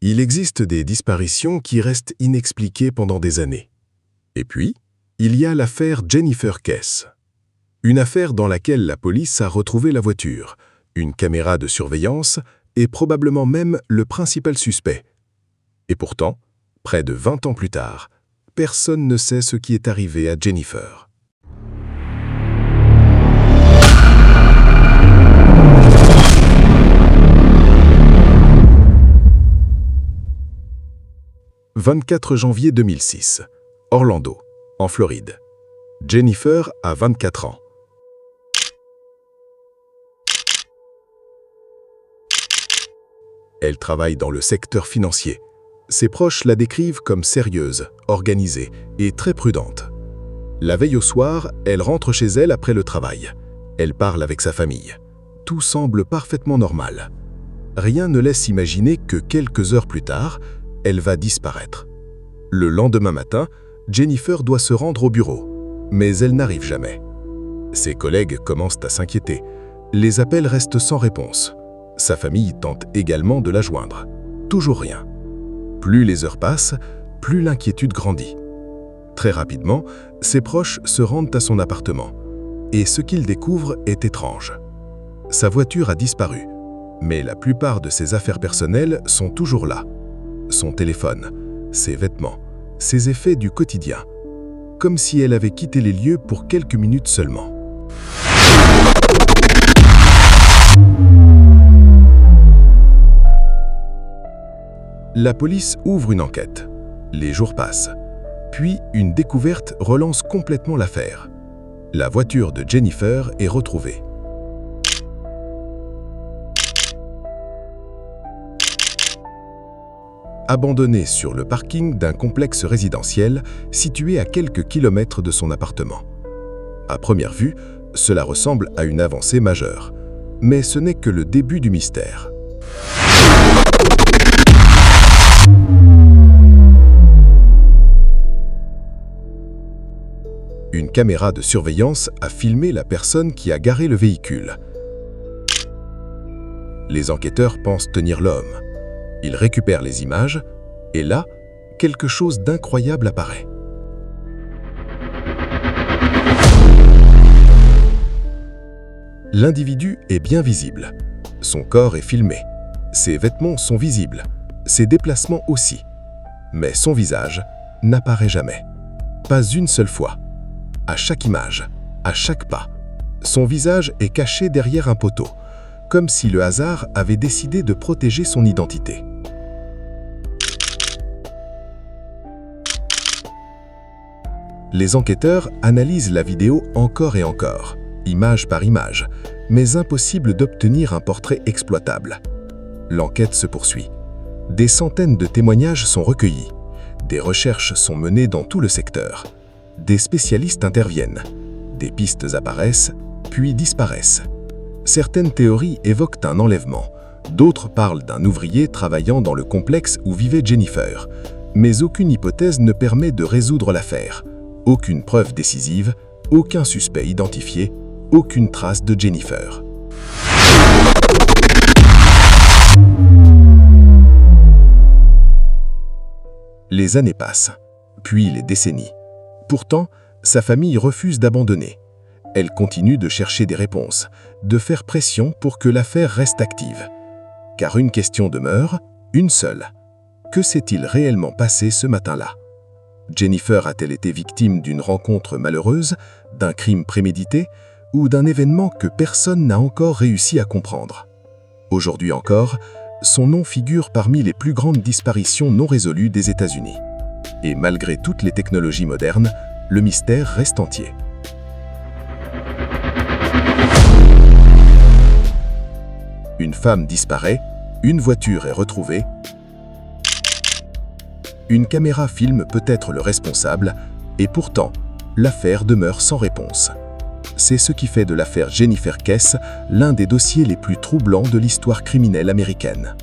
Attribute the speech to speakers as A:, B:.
A: Il existe des disparitions qui restent inexpliquées pendant des années. Et puis, il y a l'affaire Jennifer Kess. Une affaire dans laquelle la police a retrouvé la voiture, une caméra de surveillance et probablement même le principal suspect. Et pourtant, près de 20 ans plus tard, personne ne sait ce qui est arrivé à Jennifer. « 24 janvier 2006, Orlando, en Floride. Jennifer a 24 ans. Elle travaille dans le secteur financier. Ses proches la décrivent comme sérieuse, organisée et très prudente. La veille au soir, elle rentre chez elle après le travail. Elle parle avec sa famille. Tout semble parfaitement normal. Rien ne laisse imaginer que quelques heures plus tard, elle va disparaître. Le lendemain matin, Jennifer doit se rendre au bureau, mais elle n'arrive jamais. Ses collègues commencent à s'inquiéter. Les appels restent sans réponse. Sa famille tente également de la joindre. Toujours rien. Plus les heures passent, plus l'inquiétude grandit. Très rapidement, ses proches se rendent à son appartement. Et ce qu'ils découvrent est étrange. Sa voiture a disparu, mais la plupart de ses affaires personnelles sont toujours là. Son téléphone, ses vêtements, ses effets du quotidien. Comme si elle avait quitté les lieux pour quelques minutes seulement. La police ouvre une enquête. Les jours passent. Puis, une découverte relance complètement l'affaire. La voiture de Jennifer est retrouvée. Abandonnée sur le parking d'un complexe résidentiel situé à quelques kilomètres de son appartement. À première vue, cela ressemble à une avancée majeure. Mais ce n'est que le début du mystère. Une caméra de surveillance a filmé la personne qui a garé le véhicule. Les enquêteurs pensent tenir l'homme. Ils récupèrent les images, et là, quelque chose d'incroyable apparaît. L'individu est bien visible. Son corps est filmé. Ses vêtements sont visibles. Ses déplacements aussi. Mais son visage n'apparaît jamais. Pas une seule fois. À chaque image, à chaque pas, son visage est caché derrière un poteau, comme si le hasard avait décidé de protéger son identité. Les enquêteurs analysent la vidéo encore et encore, image par image, mais impossible d'obtenir un portrait exploitable. L'enquête se poursuit. Des centaines de témoignages sont recueillis. Des recherches sont menées dans tout le secteur. Des spécialistes interviennent. Des pistes apparaissent, puis disparaissent. Certaines théories évoquent un enlèvement. D'autres parlent d'un ouvrier travaillant dans le complexe où vivait Jennifer. Mais aucune hypothèse ne permet de résoudre l'affaire. Aucune preuve décisive, aucun suspect identifié, aucune trace de Jennifer. Les années passent, puis les décennies. Pourtant, sa famille refuse d'abandonner. Elle continue de chercher des réponses, de faire pression pour que l'affaire reste active. Car une question demeure, une seule. Que s'est-il réellement passé ce matin-là ? Jennifer a-t-elle été victime d'une rencontre malheureuse, d'un crime prémédité ou d'un événement que personne n'a encore réussi à comprendre ? Aujourd'hui encore, son nom figure parmi les plus grandes disparitions non résolues des États-Unis. Et malgré toutes les technologies modernes, le mystère reste entier. Une femme disparaît, une voiture est retrouvée. Une caméra filme peut-être le responsable, et pourtant, l'affaire demeure sans réponse. C'est ce qui fait de l'affaire Jennifer Kess l'un des dossiers les plus troublants de l'histoire criminelle américaine.